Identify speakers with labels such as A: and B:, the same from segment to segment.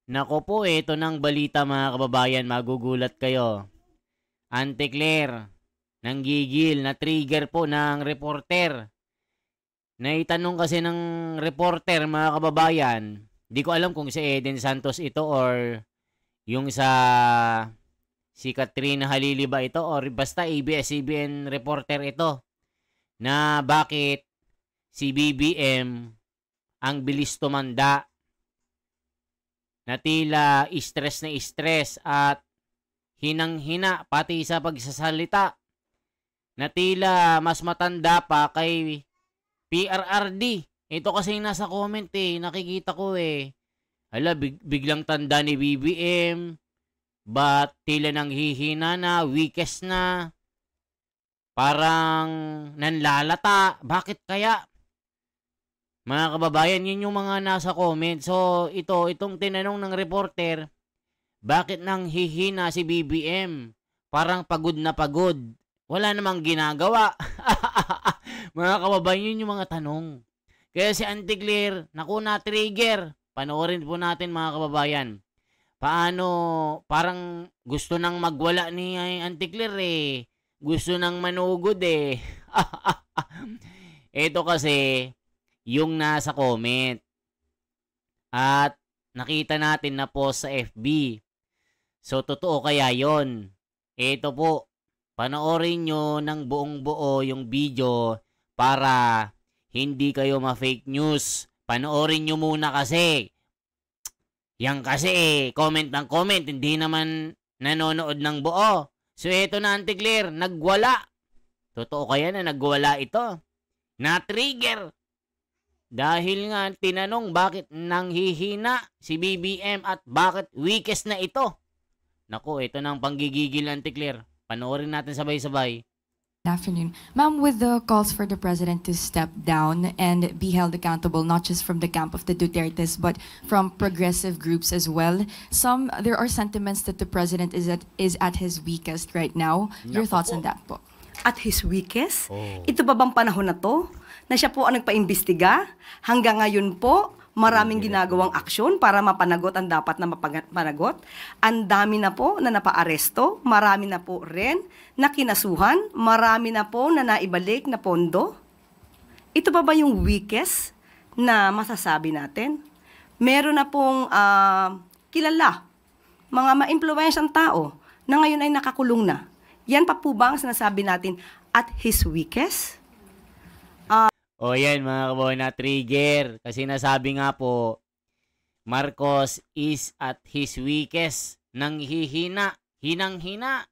A: Nako po, ito ng balita mga kababayan, magugulat kayo. Auntie Claire, nanggigil, na trigger po ng reporter. Naitanong kasi ng reporter mga kababayan, di ko alam kung si Eden Santos ito or yung sa si Katrina Halili ba ito or basta ABS-CBN reporter ito na bakit si BBM ang bilis tumanda na tila stress at hinang-hina pati sa pagsasalita na tila mas matanda pa kay PRRD. Ito kasi nasa comment nakikita ko Hala, biglang tanda ni BBM, ba't tila nang hihina na, weakest na, parang nanlalata, bakit kaya? Mga kababayan, yun yung mga nasa comment. So, itong tinanong ng reporter, bakit nang hihina si BBM? Parang pagod na pagod. Wala namang ginagawa. Mga kababayan, yun yung mga tanong. Kaya si Auntie Claire, naku na trigger. Panoorin po natin mga kababayan. Paano, parang gusto nang magwala ni Auntie Claire Gusto nang manugod Ito kasi, yung nasa comment. At nakita natin na post sa FB. So, totoo kaya yon? Ito po, panoorin nyo ng buong buo yung video para hindi kayo ma-fake news. Panoorin nyo muna kasi. Yan kasi comment ng comment, hindi naman nanonood ng buo. So, ito na Auntie Claire, nagwala. Totoo kaya na nagwala ito? Na-trigger. Dahil nga tinanong bakit nanghihina si BBM at bakit weakest na ito. Naku, ito na ang panggigigil ng Auntie Claire. Panoorin natin sabay-sabay.
B: Good afternoon. Ma'am, with the calls for the president to step down and be held accountable, not just from the camp of the Dutertes, but from progressive groups as well, there are sentiments that the president is at his weakest right now. Your thoughts on that po?
C: At his weakest? Ito ba bang panahon na to? Na siya po ang nagpaimbestiga? Hanggang ngayon po, maraming ginagawang aksyon para mapanagot ang dapat na mapanagot. Ang dami na po na napaaresto, marami na po rin na kinasuhan, marami na po na naibalik na pondo. Ito ba yung weakest na masasabi natin? Meron na pong kilala, mga ma-influensyang tao na ngayon ay nakakulong na. Yan pa po ba ang sinasabi natin at his weakest?
A: O yan mga kababayan, na trigger. Kasi nasabi nga po, Marcos is at his weakest. Nanghihina, hinang-hina,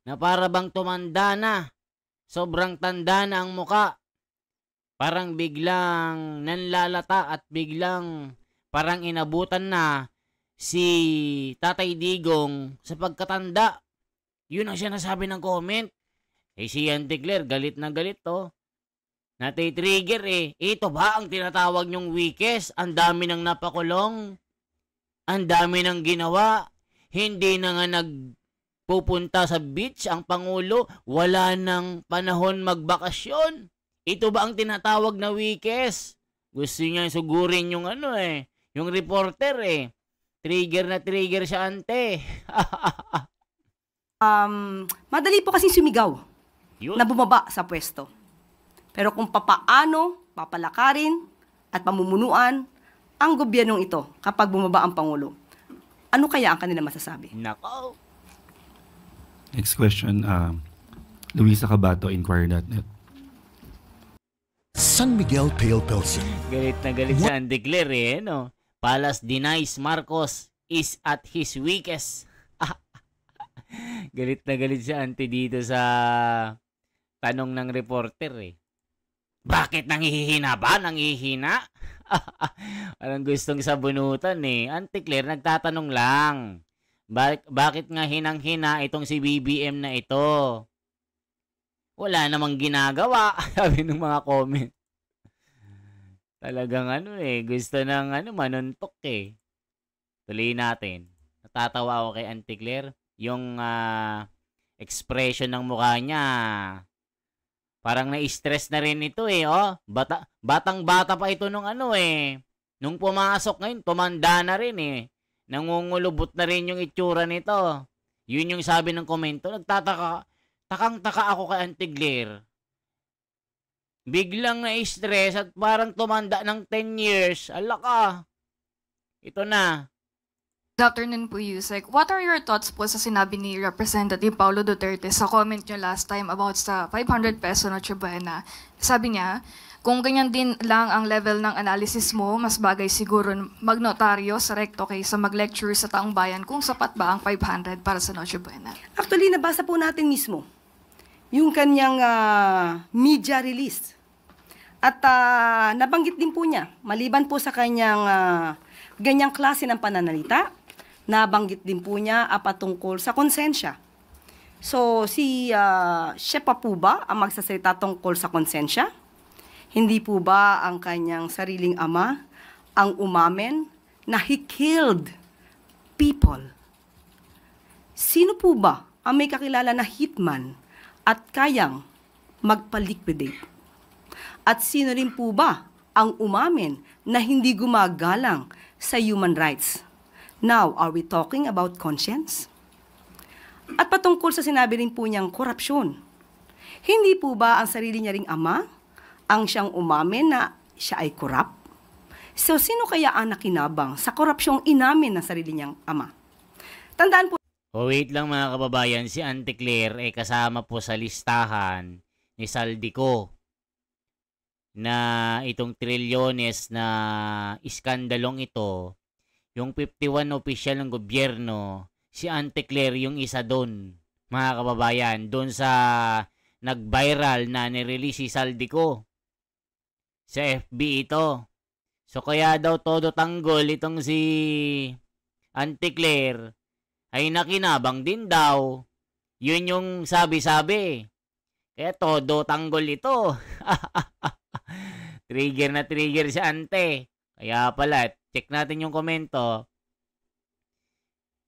A: na para bang tumanda na. Sobrang tanda na ang muka. Parang biglang nanlalata at biglang parang inabutan na si Tatay Digong sa pagkatanda. Yun ang siya nasabi ng comment. Si Auntie Claire, galit na galit to. Nati-trigger Ito ba ang tinatawag nyong weakest? Ang dami nang napakulong. Ang dami nang ginawa. Hindi na nga nagpupunta sa beach ang Pangulo. Wala nang panahon magbakasyon. Ito ba ang tinatawag na weakest? Gusto niya sugurin yung yung reporter Trigger na trigger siya, ante.
C: Madali po kasing sumigaw
A: Yun.
C: na bumaba sa pwesto. Pero kung papaano papalakarin at pamumunuan ang gobyernong ito kapag bumaba ang Pangulo, ano kaya ang kanila masasabi?
A: Nako.
D: Next question, Luisa Cabato, Inquirer.net.
E: San Miguel Pale Pilsen.
A: Galit na galit sa Auntie Claire no? Palas denies Marcos is at his weakest. Galit na galit si Auntie dito sa tanong ng reporter Bakit nanghihina ba? Nanghihina? Parang gustong sabunutan Auntie Claire, nagtatanong lang. Bakit nga hinang-hina itong si BBM na ito? Wala namang ginagawa. Sabi ng mga comment. Talagang gusto ng manuntok Tuloy natin. Natatawa ako kay Auntie Claire. Yung expression ng mukha niya, parang na-stress na rin ito Batang-bata pa ito nung nung pumasok ngayon, tumanda na rin Nangungulubot na rin yung itsura nito. Yun yung sabi ng komento. Takang-taka ako kay Auntie Claire. Biglang na-stress at parang tumanda ng 10 years. Ala ka. Ito na.
E: Good afternoon po, Yusek. What are your thoughts po sa sinabi ni Representative Paulo Duterte sa comment niyo last time about sa 500 peso Noche Buena? Sabi niya, kung ganyan din lang ang level ng analysis mo, mas bagay siguro magnotaryo sa recto kaysa mag-lecture sa taong bayan kung sapat ba ang 500 para sa Noche Buena.
C: Actually, nabasa po natin mismo yung kanyang media release. At nabanggit din po niya, maliban po sa kanyang ganyang klase ng pananalita, nabanggit din po niya patungkol sa konsensya. So, siya pa po ba ang magsasalita tungkol sa konsensya? Hindi po ba ang kanyang sariling ama ang umamin na he killed people? Sino po ba ang may kakilala na hitman at kayang magpa-liquidate? At sino rin po ba ang umamin na hindi gumagalang sa human rights? Now, are we talking about conscience? At patungkol sa sinabi rin po niyang korupsyon, hindi po ba ang sarili niya ring ama ang siyang umamin na siya ay korap? So, sino kaya ang nakinabang sa korupsyong inamin ng sarili niyang ama? Tandaan po.
A: Wait lang mga kababayan, si Auntie Claire ay kasama po sa listahan ni Saldico na itong trilyones na iskandalong ito, yung 51 opisyal ng gobyerno, si Auntie Claire yung isa doon, mga kababayan, doon sa nag-viral na nirelease si Saldico. Sa FB ito. So kaya daw todo tanggol itong si Auntie Claire ay nakinabang din daw. Yun yung sabi-sabi. Kaya todo tanggol ito. Trigger na trigger si Ante. Kaya pala, check natin yung komento.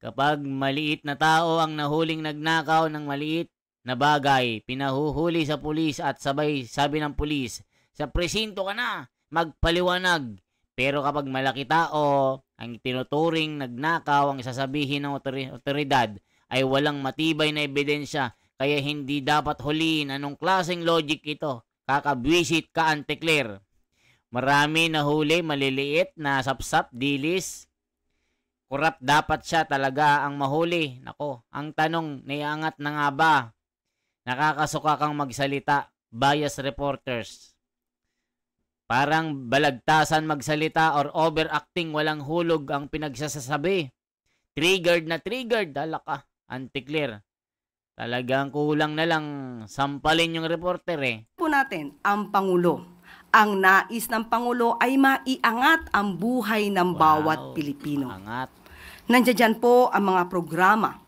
A: Kapag maliit na tao ang nahuling nagnakaw ng maliit na bagay, pinahuhuli sa pulis at sabay sabi ng pulis, sa presinto ka na, magpaliwanag. Pero kapag malaki tao, ang tinuturing nagnakaw, ang sasabihin ng otoridad ay walang matibay na ebidensya, kaya hindi dapat huliin. Anong klaseng logic ito? Kakabwisit ka, Auntie Claire. Marami na huli, maliliit na sapsap, dilis. Kurap dapat siya talaga ang mahuli. Nako, ang tanong, naiangat na nga ba? Nakakasuka kang magsalita, bias reporters. Parang balagtasan magsalita or overacting, walang hulog ang pinagsasasabi. Triggered na triggered, dala ka, Auntie Claire. Talagang kulang na lang sampalin yung reporter eh.
C: Po natin, ang Pangulo. Ang nais ng Pangulo ay maiangat ang buhay ng bawat Pilipino.
A: Maangat.
C: Nandiyan po ang mga programa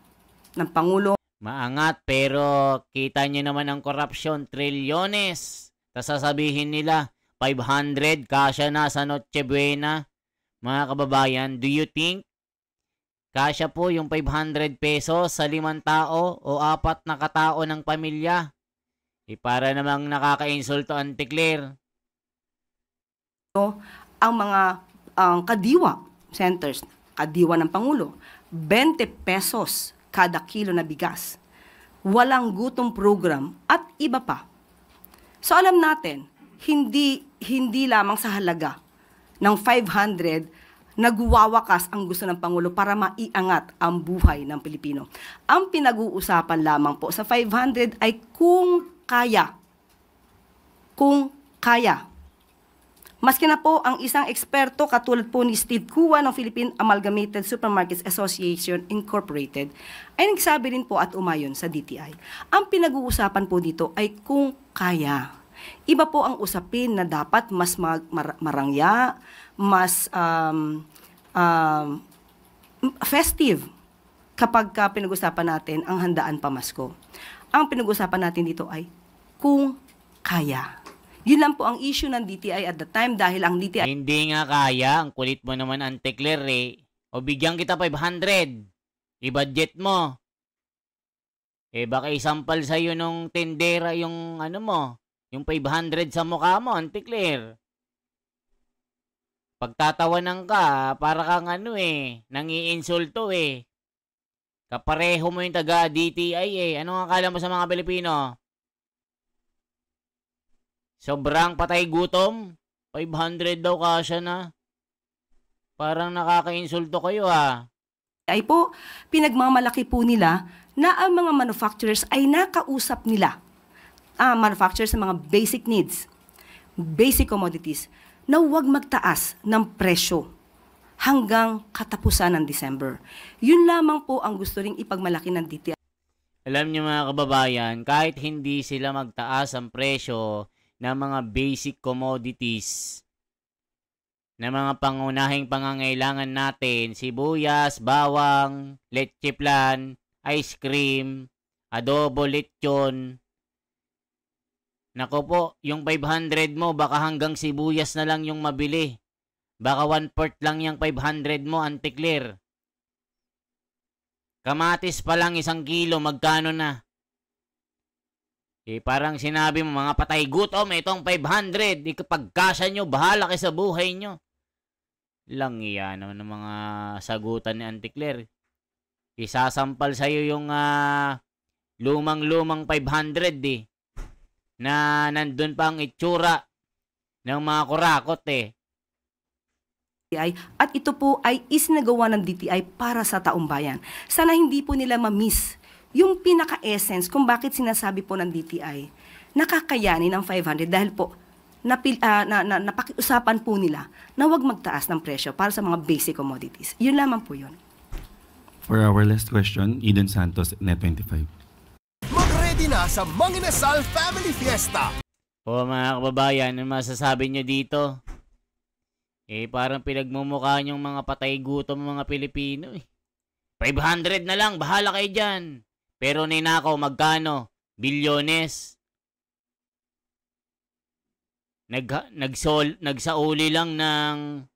C: ng Pangulo.
A: Maangat pero kita nyo naman ang korupsyon, trilyones. Tapos sasabihin nila, 500, kasya na sa Noche Buena. Mga kababayan, do you think kasya po yung 500 pesos sa 5 tao o 4 na katao ng pamilya? Para namang nakaka-insulto, Auntie Claire.
C: Ang mga kadiwa centers, kadiwa ng Pangulo, 20 pesos kada kilo na bigas. Walang gutom program at iba pa. So alam natin, hindi lamang sa halaga ng 500 nagwawakas ang gusto ng Pangulo para maiangat ang buhay ng Pilipino. Ang pinag-uusapan lamang po sa 500 ay kung kaya. Kung kaya. Maski na po ang isang eksperto katulad po ni Steve Kua ng Philippine Amalgamated Supermarkets Association Incorporated ay nagsabi rin po at umayon sa DTI. Ang pinag-uusapan po dito ay kung kaya. Iba po ang usapin na dapat mas marangya, mas festive kapag pinag-usapan natin ang handaan pamasko. Ang pinag-usapan natin dito ay kung kaya. Yun lang po ang issue ng DTI at the time dahil ang DTI...
A: Hindi nga kaya. Ang kulit mo naman, Auntie Claire eh. O bigyan kita 500. I-budget mo. Baka isampal sa'yo nung tendera yung ano mo. Yung 500 sa mukha mo, Auntie Claire. Pagtatawanan ka, para kang nangiinsulto eh. Kapareho mo yung taga DTI eh. Anong akala mo sa mga Pilipino? Sobrang patay gutom? 500 daw kasya na. Parang nakakainsulto kayo
C: Ay po, pinagmamalaki po nila na ang mga manufacturers ay nakausap nila. Manufacturers sa mga basic needs, basic commodities, na huwag magtaas ng presyo hanggang katapusan ng December. Yun lamang po ang gusto ring ipagmalaki ng DTI.
A: Alam niyo mga kababayan, kahit hindi sila magtaas ang presyo ng mga basic commodities, na mga pangunahing pangangailangan natin, sibuyas, bawang, leche flan, ice cream, adobo, lechon. Nako po, yung 500 mo, baka hanggang sibuyas na lang yung mabili. Baka 1/4 lang yung 500 mo, Auntie Claire. Kamatis pa lang 1 kilo, magkano na? Parang sinabi mo, mga patay gutom, itong 500. Pagkasya nyo, bahala kayo sa buhay nyo. Lang iyan naman ng mga sagutan ni Auntie Claire. Isasampal sa'yo yung lumang-lumang 500 na nandun pa ang itsura ng mga kurakot
C: At ito po ay isinagawa ng DTI para sa taong bayan. Sana hindi po nila ma-miss yung pinaka-essence kung bakit sinasabi po ng DTI nakakayanin ng 500 dahil po napakiusapan po nila na huwag magtaas ng presyo para sa mga basic commodities. Yun lamang po yun.
D: For our last question, Eden Santos, Net25.
F: Mag-ready na sa Manginasal Family Fiesta!
A: O mga kababayan, ano masasabi nyo dito? Parang pinagmumukha nyong mga patay gutom mga Pilipino 500 na lang, bahala kayo dyan. Pero ninakaw, magkano? Bilyones. Nagsauli lang ng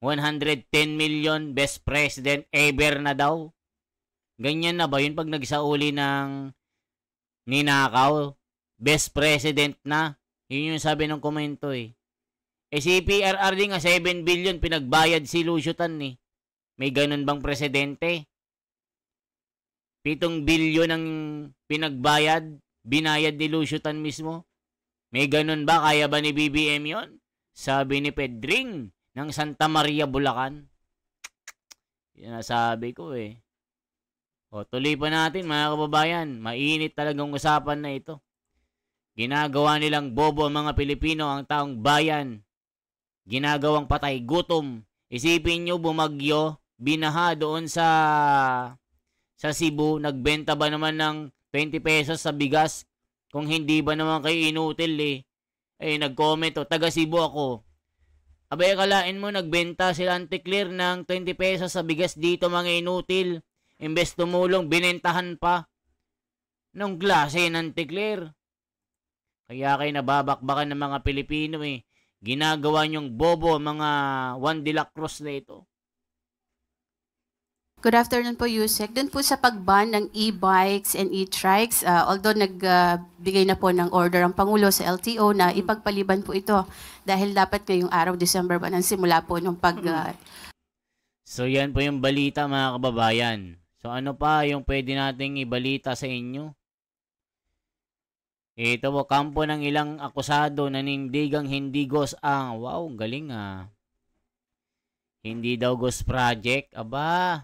A: 110 million, best president ever na daw. Ganyan na ba yun pag nagsauli ng ninakaw? Best president na. Yun yung sabi ng komento si PRR din nga 7 billion pinagbayad si Lucio-Tan May ganun bang presidente? 7 billion ang pinagbayad, binayad ni Lucio-Tan mismo. May ganun ba? Kaya ba ni BBM yon? Sabi ni Pedring ng Santa Maria, Bulacan. Yan nasabi ko O tuloy pa natin mga kababayan. Mainit talagang usapan na ito. Ginagawa nilang bobo ang mga Pilipino, ang taong bayan. Ginagawang patay gutom. Isipin nyo, bumagyo, binaha doon sa Cebu. Nagbenta ba naman ng 20 pesos sa bigas? Kung hindi ba naman kayo inutil nag-comment taga Cebu ako. Abay, akalain mo, nagbenta sila Auntie Claire ng 20 pesos sa bigas dito mga inutil. Imbes tumulong, binentahan pa. Nung klase Auntie Claire. Kaya kayo nababakbakan ng mga Pilipino Ginagawa niyong bobo mga Juan de la Cruz na ito.
G: Good afternoon po, Yusek. Doon po sa pag-ban ng e-bikes and e-trikes, although nagbigay na po ng order ang Pangulo sa LTO na ipagpaliban po ito dahil dapat ngayong araw, December 1, ang simula po ng
A: So yan po yung balita mga kababayan. So ano pa yung pwede nating ibalita sa inyo? Ito po, kampo ng ilang akusado na nindigang hindi ghost ang... Wow, galing Hindi daw ghost project. Aba...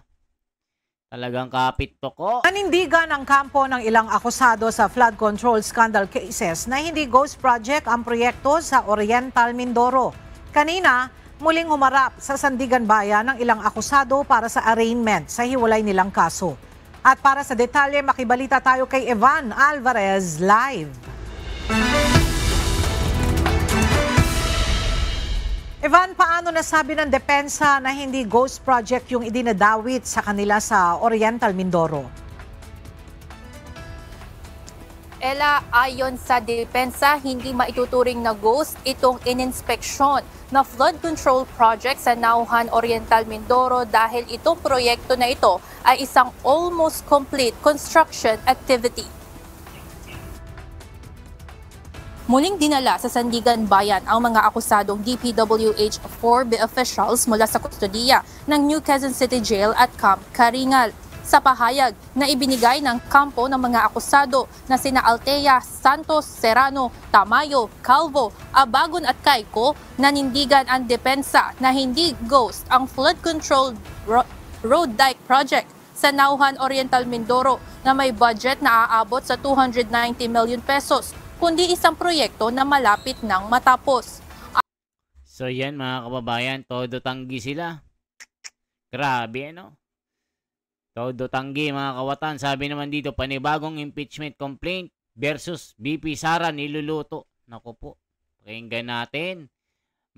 A: Talagang kapit to ko.
H: Nanindigan ang kampo ng ilang akusado sa flood control scandal cases na hindi ghost project ang proyekto sa Oriental Mindoro. Kanina, muling humarap sa Sandigan Bayan ng ilang akusado para sa arraignment sa hiwalay nilang kaso. At para sa detalye, makibalita tayo kay Evan Alvarez live. Evan, paano nasabi ng depensa na hindi ghost project yung idinadawit sa kanila sa Oriental Mindoro?
I: Ella, ayon sa depensa, hindi maituturing na ghost itong ininspeksyon na flood control project sa Nauhan Oriental Mindoro dahil itong proyekto na ito ay isang almost complete construction activity. Muling dinala sa Sandigan Bayan ang mga akusadong DPWH-4 officials mula sa kustodiya ng New Quezon City Jail at Camp Karingal. Sa pahayag na ibinigay ng kampo ng mga akusado na sina Altea, Santos, Serrano, Tamayo, Calvo, Abagon at Caico, nanindigan ang depensa na hindi ghost ang flood control road dike project sa Nauhan Oriental Mindoro na may budget na aabot sa 290 million pesos, kundi isang proyekto na malapit nang matapos.
A: So yan mga kababayan, todo tanggi sila. Grabe ano? Todo tanggi mga kawatan. Sabi naman dito, panibagong impeachment complaint versus BP Sara niluluto. Naku po, pakinggan natin.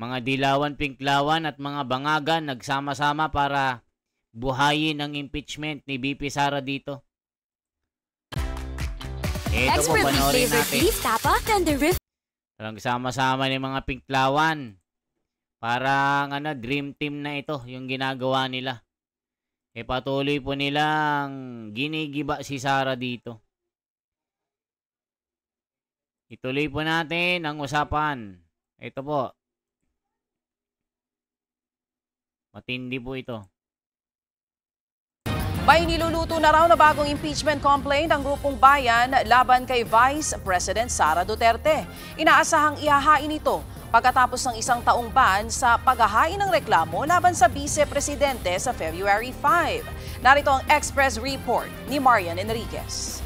A: Mga dilawan, pinklawan at mga bangagan nagsama-sama para buhayin ang impeachment ni BP Sara dito. Ito po, panoorin natin. Talagang sama-sama ni mga pinklawan. Parang dream team na ito yung ginagawa nila. Patuloy po nilang ginigiba si Sara dito. Ituloy po natin ang usapan. Ito po. Matindi po ito.
J: May niluluto na raw na bagong impeachment complaint ang grupong bayan laban kay Vice President Sara Duterte. Inaasahang ihahain ito pagkatapos ng isang taong ban sa paghahain ng reklamo laban sa Vice Presidente sa February 5. Narito ang Express Report ni Marian Enriquez.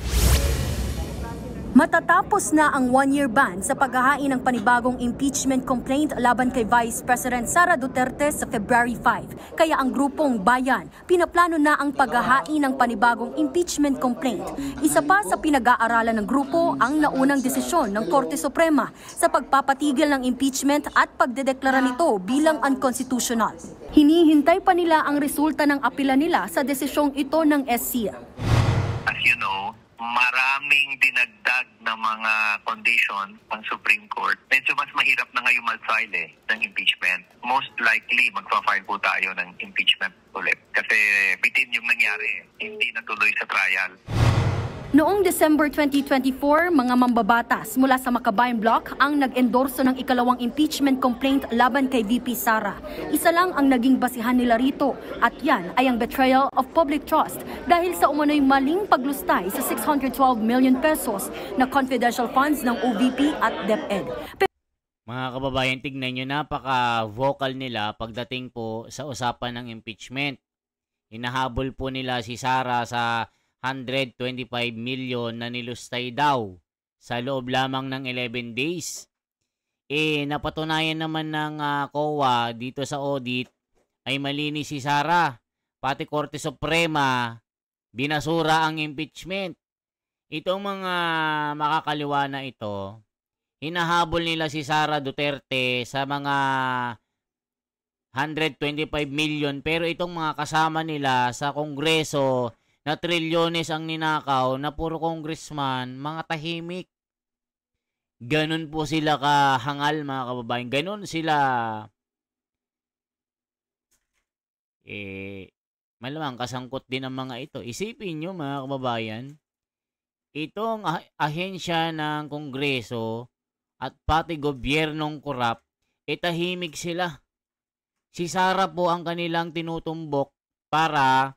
K: Matatapos na ang one-year ban sa paghahain ng panibagong impeachment complaint laban kay Vice President Sara Duterte sa February 5. Kaya ang grupong bayan, pinaplano na ang paghahain ng panibagong impeachment complaint. Isa pa sa pinag-aaralan ng grupo ang naunang desisyon ng Korte Suprema sa pagpapatigil ng impeachment at pagdedeklara nito bilang unconstitutional. Hinihintay pa nila ang resulta ng apela nila sa desisyong ito ng SC.
L: As you know, maraming dinagdag na mga condition ang Supreme Court. Medyo mas mahirap na ngayon mag-file ng impeachment. Most likely, magpa-file po tayo ng impeachment ulit. Kasi bitin yung nangyari, hindi natuloy sa trial.
K: Noong December 2024, mga mambabatas mula sa Makabayan Block ang nag-endorso ng ikalawang impeachment complaint laban kay VP Sara. Isa lang ang naging basihan nila rito at yan ay ang betrayal of public trust dahil sa umano'y maling paglustay sa 612 million pesos na confidential funds ng OVP at DepEd.
A: Mga kababayan, tignan nyo, napaka-vocal nila pagdating po sa usapan ng impeachment. Hinahabol po nila si Sara sa 125 million na nilustay daw sa loob lamang ng 11 days. Napatunayan naman ng COA dito sa audit ay malinis si Sara. Pati Korte Suprema, binasura ang impeachment. Itong mga makakaliwa na ito, hinahabol nila si Sara Duterte sa mga 125 million. Pero itong mga kasama nila sa Kongreso, na trilyones ang ninakaw na puro congressman, mga tahimik. Ganon po sila kahangal mga kababayan. Ganon sila malamang kasangkot din ang mga ito. Isipin nyo mga kababayan, itong ahensya ng Kongreso at pati gobyernong korap, tahimik sila. Si Sara po ang kanilang tinutumbok para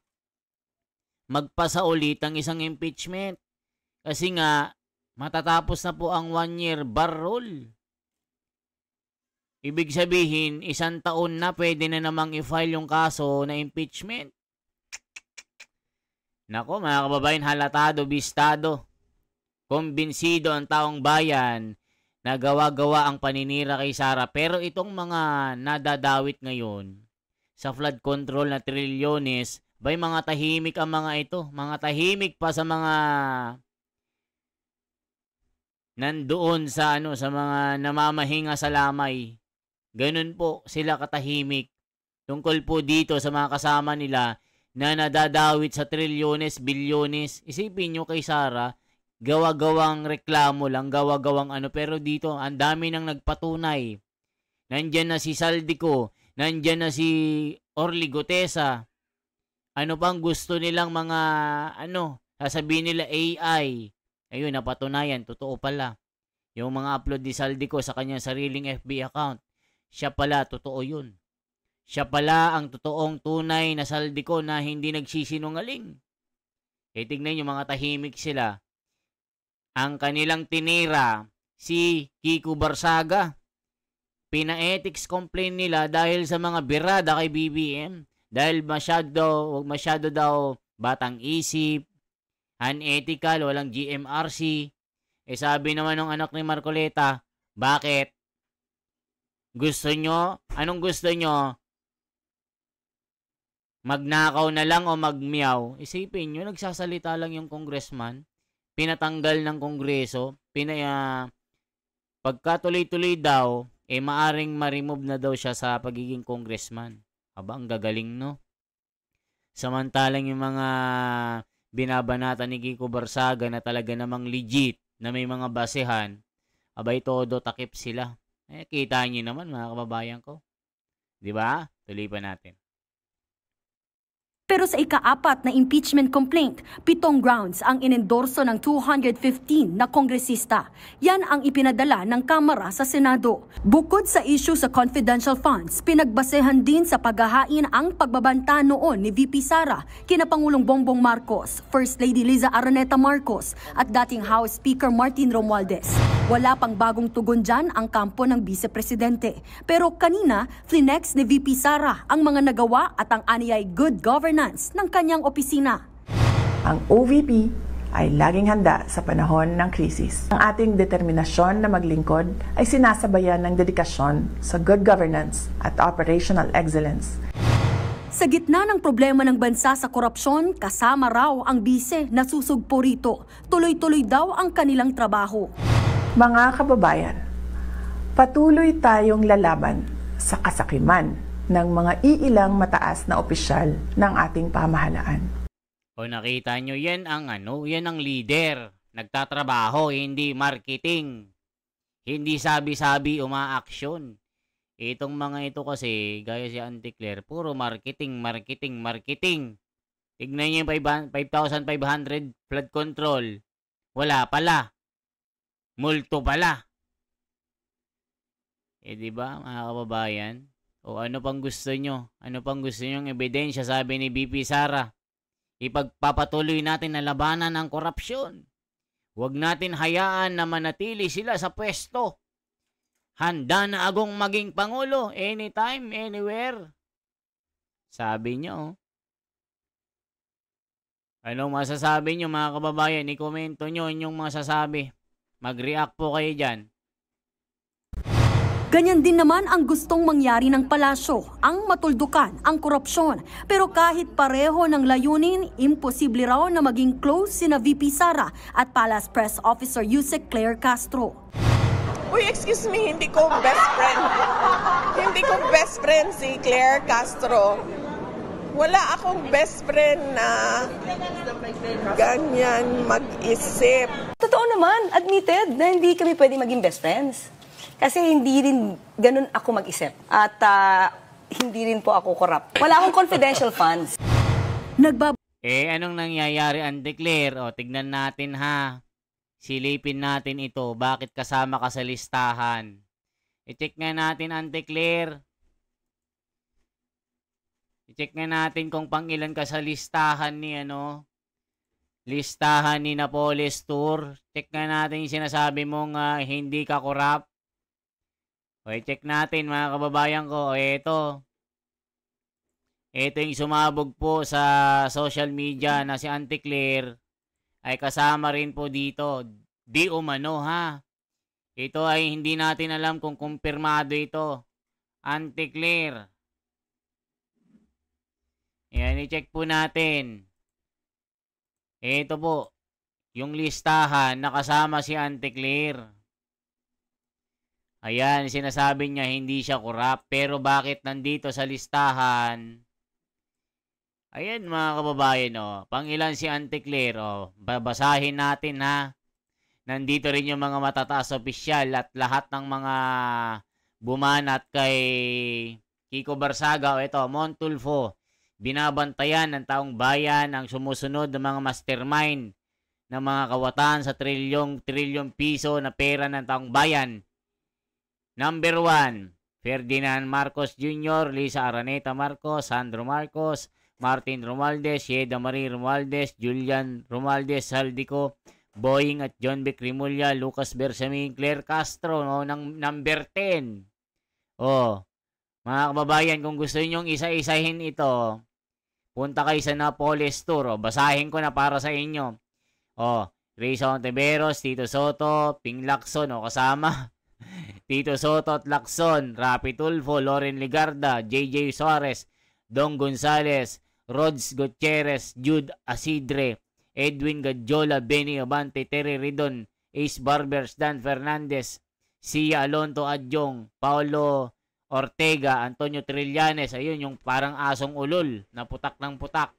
A: magpasaulit ang isang impeachment. Kasi nga, matatapos na po ang 1-year bar rule. Ibig sabihin, 1 taon na pwede na namang i-file yung kaso na impeachment. Nako mga kababayan, halatado, bistado. Kumbinsido ang taong bayan na gawa-gawa ang paninira kay Sara. Pero itong mga nadadawit ngayon sa flood control na trilyones, bay mga tahimik ang mga ito. Mga tahimik pa sa mga nandoon sa sa mga namamahinga sa lamay. Ganun po sila katahimik. Tungkol po dito sa mga kasama nila na nadadawit sa trilyones, bilyones. Isipin nyo kay Sara, gawa-gawang reklamo lang, gawa-gawang pero dito ang dami nang nagpatunay. Nandyan na si Saldico, nandyan na si Orly Gutesa. Ano pang gusto nilang mga, sasabihin nila AI. Ayun, napatunayan, totoo pala. Yung mga upload ni Saldico sa kanyang sariling FB account, siya pala, totoo yun. Siya pala ang totoong tunay na Saldico na hindi nagsisinungaling. Tignan nyo, mga tahimik sila. Ang kanilang tinira, si Kiko Barsaga. Pina-ethics complaint nila dahil sa mga birada kay BBM. Dahil masyado daw batang isip, unethical, walang GMRC. Sabi naman ng anak ni Marcoleta, bakit? Gusto nyo? Anong gusto nyo? Magnakaw na lang o magmiyaw? Isipin nyo, nagsasalita lang yung congressman. Pinatanggal ng kongreso. Pagka tuloy-tuloy daw, maaring ma-remove na daw siya sa pagiging congressman. Aba, ang gagaling, no? Samantalang yung mga binabanata ni Kiko Barsaga na talaga namang legit, na may mga basehan, abay todo takip sila. Kita nyo naman, mga kababayan ko. Diba? Tuloy pa natin.
K: Pero sa ika-4 na impeachment complaint, 7 grounds ang inendorso ng 215 na kongresista. Yan ang ipinadala ng Kamara sa Senado. Bukod sa issue sa confidential funds, pinagbasehan din sa paghahain ang pagbabanta noon ni VP Sara kina Pangulong Bongbong Marcos, First Lady Liza Araneta Marcos at dating House Speaker Martin Romualdez. Wala pang bagong tugon dyan ang kampo ng Vice Presidente. Pero kanina, flinex ni VP Sara ang mga nagawa at ang aniyay good governance ng kanyang opisina.
M: Ang OVP ay laging handa sa panahon ng krisis. Ang ating determinasyon na maglingkod ay sinasabayan ng dedikasyon sa good governance at operational excellence.
K: Sa gitna ng problema ng bansa sa korupsyon, kasama raw ang bise na susugpo rito. Tuloy-tuloy daw ang kanilang trabaho.
M: Mga kababayan, patuloy tayong lalaban sa kasakiman ng mga iilang mataas na opisyal ng ating pamahalaan.
A: O nakita nyo, yan ang leader. Nagtatrabaho, hindi marketing. Hindi sabi-sabi umaaksyon. Itong mga ito kasi, gaya si Auntie Claire, puro marketing. Tignan nyo yung 5,500 flood control. Wala pala. Multo pala. Diba, mga kababayan? O ano pang gusto nyo? Ano pang gusto nyong ebidensya, sabi ni BP Sara? Ipagpapatuloy natin na labanan ang korupsyon. Huwag natin hayaan na manatili sila sa pwesto. Handa na agong maging pangulo anytime, anywhere. Sabi nyo. Anong masasabi nyo, mga kababayan? I-komento nyo inyong masasabi. Mag-react po kayo dyan.
K: Ganyan din naman ang gustong mangyari ng palasyo, ang matuldukan ang korupsyon. Pero kahit pareho ng layunin, imposible raw na maging close sina VP Sara at Palace Press Officer Yusek Claire Castro.
N: Uy, excuse me, hindi ko best friend. Hindi ko best friend si Claire Castro. Wala akong best friend na ganyan mag-isip.
C: Totoo naman, admitted na hindi kami pwede maging best friends. Kasi hindi rin ganun ako mag-isip. At hindi rin po ako corrupt. Wala akong confidential funds.
A: Anong nangyayari, Auntie Claire? O, tignan natin ha. Silipin natin ito. Bakit kasama ka sa listahan? I-check nga natin, Auntie Claire. I-check nga natin kung pang-ilan ka sa listahan ni listahan ni Napoles Tour. Check nga natin yung sinasabi mong hindi ka corrupt. O, i-check natin, mga kababayan ko. Ito yung sumabog po sa social media na si Auntie Claire ay kasama rin po dito. Di umano ha. Ito ay hindi natin alam kung kumpirmado ito. Auntie Claire. Yan, i-check po natin. Ito po, yung listahan na kasama si Auntie Claire. Ayan, sinasabi niya hindi siya corrupt. Pero bakit nandito sa listahan? Ayan, mga kababayan, pang-ilan si Auntie Claire, babasahin natin ha. Nandito rin yung mga matataas opisyal at lahat ng mga bumanat kay Kiko Barsaga. Ito, Montulfo, binabantayan ng taong bayan ang sumusunod ng mga mastermind ng mga kawatan sa trilyong piso na pera ng taong bayan. Number 1, Ferdinand Marcos Jr., Lisa Araneta Marcos, Sandro Marcos, Martin Romualdez, Yeda Marie Romualdez, Julian Romualdez Saldico, Boying at John Vic Rimulya, Lucas Bersamin, Claire Castro, no, ng number 10. Oh, mga kababayan, kung gusto ninyong isa-isahin ito, punta kayo sa Napoles Tour. Basahin ko na para sa inyo. Rayson Ontiveros, Tito Soto, Ping Lacson, kasama. Tito Soto at Lacson, Rapi Tulfo, Loren Ligarda, JJ Suarez, Dong Gonzales, Rods Gutierrez, Jude Asidre, Edwin Gadjola, Benny Abante, Terry Ridon, Ace Barbers, Dan Fernandez, Sia Alonto Adjong, Paulo Ortega, Antonio Trillanes, ayun yung parang asong ulol na putak ng putak.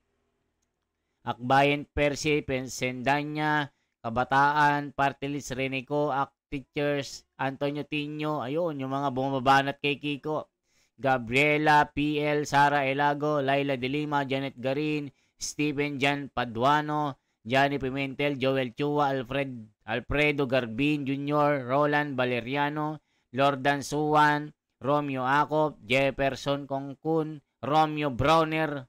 A: Akbayan Percy, Pensendanya, Kabataan, Partilis Renico, Teachers, Antonio Tino, ayun yung mga bumabanat kay Kiko. Gabriela, PL, Sara Elago, Laila De Lima, Janet Garin, Stephen Jan Paduano, Johnny Pimentel, Joel Chua, Alfredo Garbin Jr., Roland Valeriano, Lordan Suwan, Romeo Acop, Jefferson Kongkun, Romeo Browner,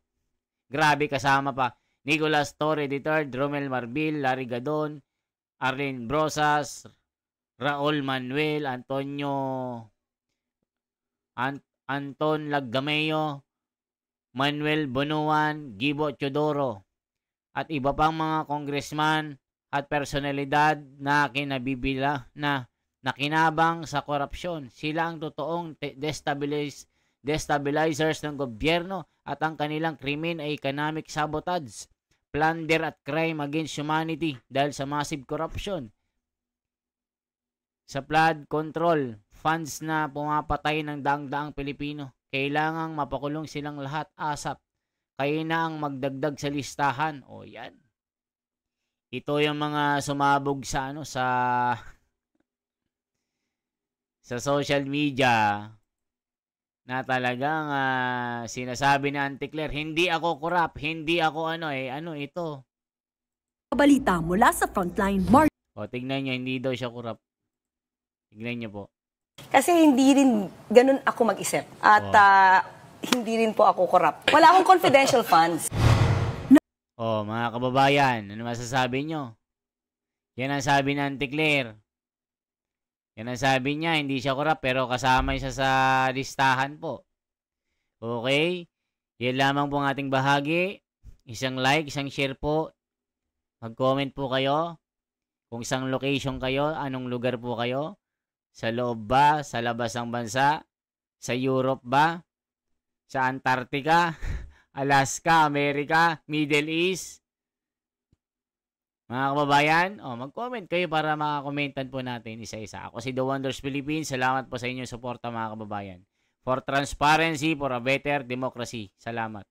A: grabe kasama pa, Nicolas Torre III, Romel Marbil, Larry Gadon, Arlene Brosas, Raul Manuel, Anton Lagdameo, Manuel Bonuan, Gibo Chodoro, at iba pang mga congressman at personalidad na nakinabang sa korupsyon. Sila ang totoong destabilizers ng gobyerno at ang kanilang krimen ay economic sabotage, plunder at crime against humanity dahil sa massive corruption. Sa flood control funds na pumapatay ng daang-daang Pilipino. Kailangang mapakulong silang lahat asap. Kayo na ang magdagdag sa listahan. O yan. Ito yung mga sumabog sa sa social media na talagang sinasabi ni Auntie Claire, hindi ako corrupt, hindi ako ito.
K: Balita mula sa Frontline.
A: Tignan nyo, hindi daw siya corrupt. Tignan nyo po.
C: Kasi hindi rin ganun ako mag-isip. At hindi rin po ako corrupt. Wala akong confidential funds.
A: Mga kababayan, ano masasabi nyo? Yan ang sabi ng Auntie Claire. Yan ang sabi niya, hindi siya corrupt pero kasama siya sa listahan po. Okay? Yan lamang po ang ating bahagi. Isang like, isang share po. Mag-comment po kayo. Kung isang location kayo, anong lugar po kayo? Sa loob ba? Sa labas ng bansa? Sa Europe ba? Sa Antarctica? Alaska? Amerika? Middle East? Mga kababayan, mag-comment kayo para makakomentan po natin isa-isa. Ako si The Wonders Philippines. Salamat po sa inyong suporta mga kababayan. For transparency, for a better democracy. Salamat.